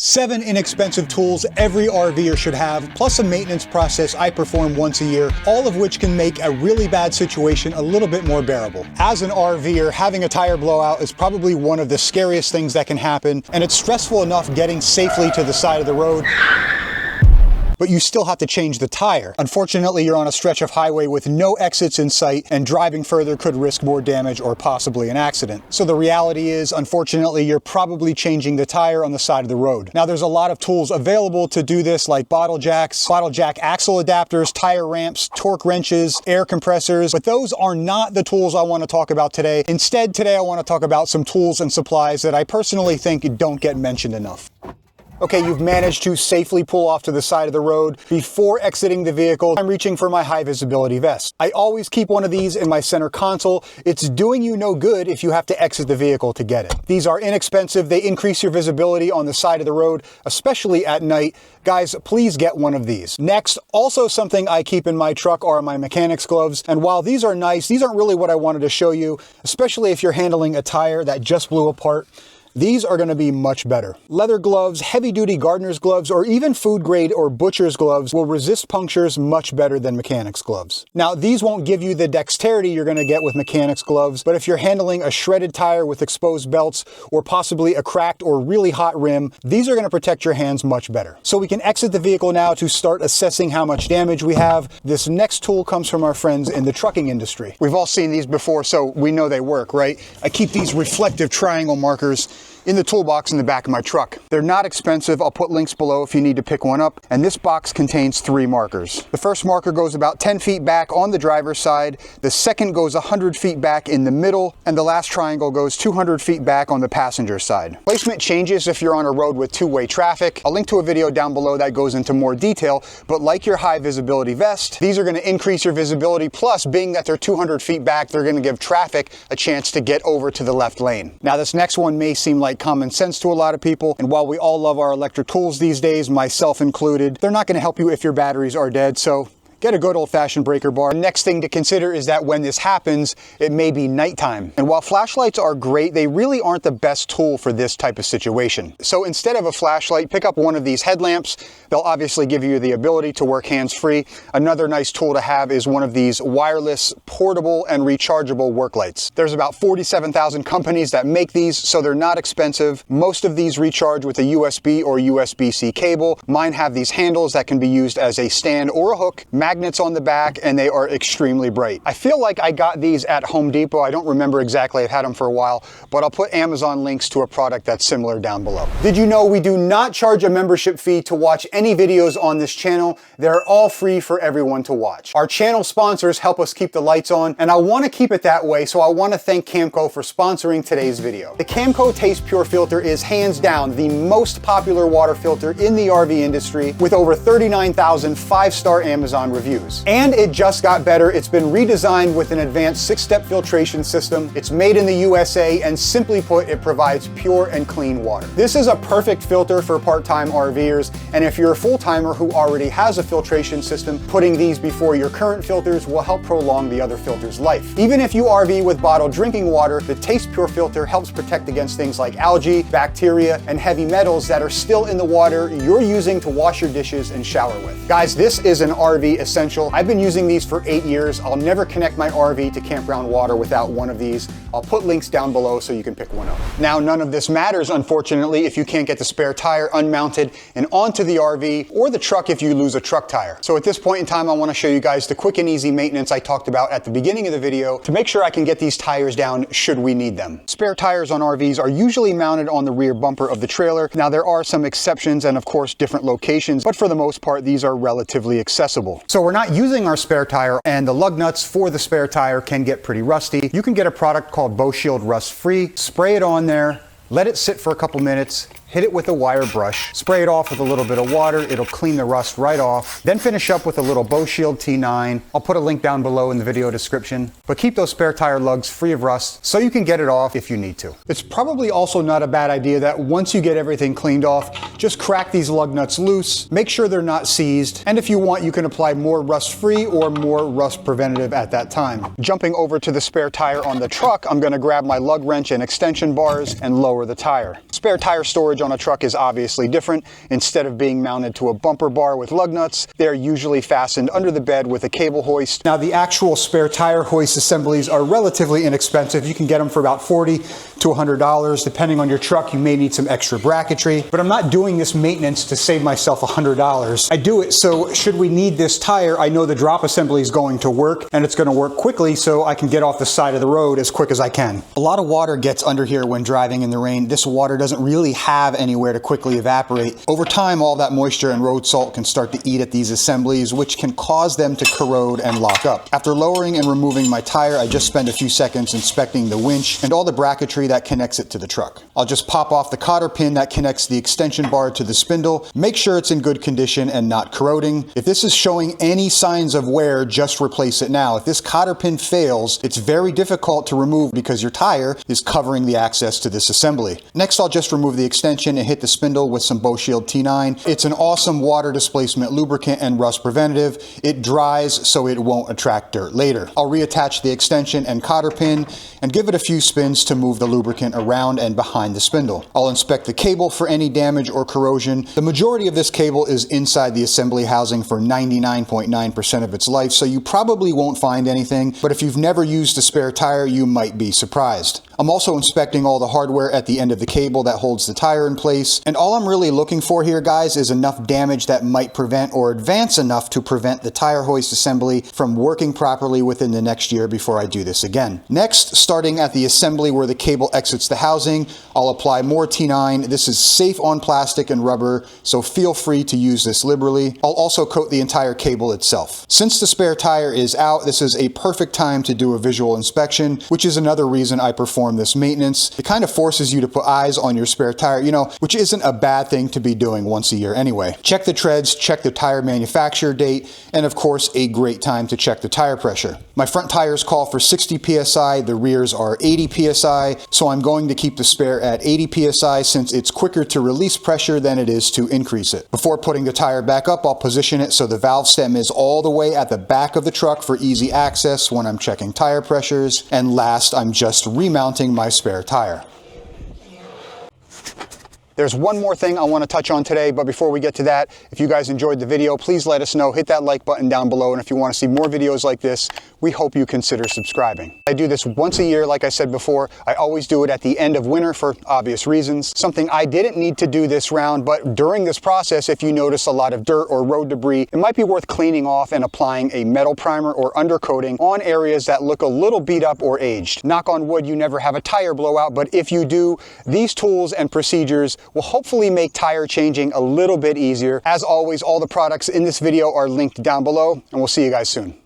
7 inexpensive tools every RVer should have, plus a maintenance process I perform once a year, all of which can make a really bad situation a little bit more bearable. As an RVer, having a tire blowout is probably one of the scariest things that can happen, and it's stressful enough getting safely to the side of the road, but you still have to change the tire. Unfortunately, you're on a stretch of highway with no exits in sight, and driving further could risk more damage or possibly an accident. So the reality is, unfortunately, you're probably changing the tire on the side of the road. Now, there's a lot of tools available to do this, like bottle jacks, bottle jack axle adapters, tire ramps, torque wrenches, air compressors, but those are not the tools I want to talk about today. Instead, today I want to talk about some tools and supplies that I personally think don't get mentioned enough. Okay, you've managed to safely pull off to the side of the road. Before exiting the vehicle, I'm reaching for my high visibility vest. I always keep one of these in my center console. It's doing you no good if you have to exit the vehicle to get it. These are inexpensive. They increase your visibility on the side of the road, especially at night. Guys, please get one of these. Next, also something I keep in my truck are my mechanics gloves. And while these are nice, these aren't really what I wanted to show you, especially if you're handling a tire that just blew apart. These are going to be much better. Leather gloves, heavy-duty gardener's gloves, or even food grade or butcher's gloves will resist punctures much better than mechanics gloves. Now, these won't give you the dexterity you're going to get with mechanics gloves, but if you're handling a shredded tire with exposed belts or possibly a cracked or really hot rim, these are going to protect your hands much better. So we can exit the vehicle now to start assessing how much damage we have. This next tool comes from our friends in the trucking industry. We've all seen these before, so we know they work, right? I keep these reflective triangle markers in the toolbox in the back of my truck. They're not expensive. I'll put links below if you need to pick one up. And this box contains 3 markers. The first marker goes about 10 feet back on the driver's side. The second goes 100 feet back in the middle. And the last triangle goes 200 feet back on the passenger side. Placement changes if you're on a road with two-way traffic. I'll link to a video down below that goes into more detail. But like your high visibility vest, these are going to increase your visibility. Plus, being that they're 200 feet back, they're going to give traffic a chance to get over to the left lane. Now, this next one may seem like common sense to a lot of people, and while we all love our electric tools these days, myself included, they're not going to help you if your batteries are dead, so get a good old-fashioned breaker bar. The next thing to consider is that when this happens, it may be nighttime. And while flashlights are great, they really aren't the best tool for this type of situation. So instead of a flashlight, pick up one of these headlamps. They'll obviously give you the ability to work hands-free. Another nice tool to have is one of these wireless, portable, and rechargeable work lights. There's about 47,000 companies that make these, so they're not expensive. Most of these recharge with a USB or USB-C cable. Mine have these handles that can be used as a stand or a hook, magnets on the back, and they are extremely bright. I feel like I got these at Home Depot. I don't remember exactly. I've had them for a while, but I'll put Amazon links to a product that's similar down below. Did you know we do not charge a membership fee to watch any videos on this channel? They're all free for everyone to watch. Our channel sponsors help us keep the lights on, and I want to keep it that way, so I want to thank Camco for sponsoring today's video. The Camco Taste Pure filter is hands down the most popular water filter in the RV industry, with over 39,000 5-star Amazon reviews. And it just got better. It's been redesigned with an advanced 6-step filtration system. It's made in the USA, and simply put, it provides pure and clean water. This is a perfect filter for part-time RVers, and if you're a full-timer who already has a filtration system, putting these before your current filters will help prolong the other filter's life. Even if you RV with bottled drinking water, the Taste Pure filter helps protect against things like algae, bacteria, and heavy metals that are still in the water you're using to wash your dishes and shower with. Guys, this is an RV essential. I've been using these for 8 years. I'll never connect my RV to campground water without one of these. I'll put links down below so you can pick one up. Now, none of this matters, unfortunately, if you can't get the spare tire unmounted and onto the RV or the truck if you lose a truck tire. So at this point in time, I want to show you guys the quick and easy maintenance I talked about at the beginning of the video to make sure I can get these tires down should we need them. Spare tires on RVs are usually mounted on the rear bumper of the trailer. Now, there are some exceptions and of course different locations, but for the most part, these are relatively accessible. So we're not using our spare tire, and the lug nuts for the spare tire can get pretty rusty. You can get a product called BoShield Rust Free, spray it on there, let it sit for a couple minutes, hit it with a wire brush, spray it off with a little bit of water, it'll clean the rust right off, then finish up with a little BoShield T9. I'll put a link down below in the video description, but keep those spare tire lugs free of rust so you can get it off if you need to. It's probably also not a bad idea that once you get everything cleaned off, just crack these lug nuts loose, make sure they're not seized, and if you want, you can apply more rust free or more rust preventative at that time. Jumping over to the spare tire on the truck, I'm gonna grab my lug wrench and extension bars and lower the tire. Spare tire storage storage on a truck is obviously different. Instead of being mounted to a bumper bar with lug nuts, they're usually fastened under the bed with a cable hoist. Now, the actual spare tire hoist assemblies are relatively inexpensive. You can get them for about $40 to $100. Depending on your truck, you may need some extra bracketry, but I'm not doing this maintenance to save myself $100. I do it so should we need this tire, I know the drop assembly is going to work and it's going to work quickly so I can get off the side of the road as quick as I can. A lot of water gets under here when driving in the rain. This water doesn't really have anywhere to quickly evaporate. Over time, all that moisture and road salt can start to eat at these assemblies, which can cause them to corrode and lock up. After lowering and removing my tire, I just spend a few seconds inspecting the winch and all the bracketry that connects it to the truck. I'll just pop off the cotter pin that connects the extension bar to the spindle, make sure it's in good condition and not corroding. If this is showing any signs of wear, just replace it now. If this cotter pin fails, it's very difficult to remove because your tire is covering the access to this assembly. Next, I'll just remove the extension and hit the spindle with some Bow-Shield T9. It's an awesome water displacement lubricant and rust preventative. It dries so it won't attract dirt later. I'll reattach the extension and cotter pin and give it a few spins to move the lubricant around and behind the spindle. I'll inspect the cable for any damage or corrosion. The majority of this cable is inside the assembly housing for 99.9% of its life, so you probably won't find anything, but if you've never used a spare tire, you might be surprised. I'm also inspecting all the hardware at the end of the cable that holds the tire in place, and all I'm really looking for here, guys, is enough damage that might prevent or advance enough to prevent the tire hoist assembly from working properly within the next year before I do this again. Next, starting at the assembly where the cable exits the housing, I'll apply more T9. This is safe on plastic and rubber, so feel free to use this liberally. I'll also coat the entire cable itself. Since the spare tire is out, this is a perfect time to do a visual inspection, which is another reason I perform this maintenance. It kind of forces you to put eyes on your spare tire, which isn't a bad thing to be doing once a year anyway. Check the treads, check the tire manufacturer date, and of course, a great time to check the tire pressure. My front tires call for 60 PSI, the rears are 80 PSI, so I'm going to keep the spare at 80 PSI since it's quicker to release pressure than it is to increase it. Before putting the tire back up, I'll position it so the valve stem is all the way at the back of the truck for easy access when I'm checking tire pressures. And last, I'm just remounting my spare tire. There's one more thing I want to touch on today, but before we get to that, if you guys enjoyed the video, please let us know. Hit that like button down below, and if you want to see more videos like this, we hope you consider subscribing. I do this once a year, like I said before. I always do it at the end of winter for obvious reasons. Something I didn't need to do this round, but during this process, if you notice a lot of dirt or road debris, it might be worth cleaning off and applying a metal primer or undercoating on areas that look a little beat up or aged. Knock on wood, you never have a tire blowout, but if you do, these tools and procedures will hopefully make tire changing a little bit easier. As always, all the products in this video are linked down below, and we'll see you guys soon.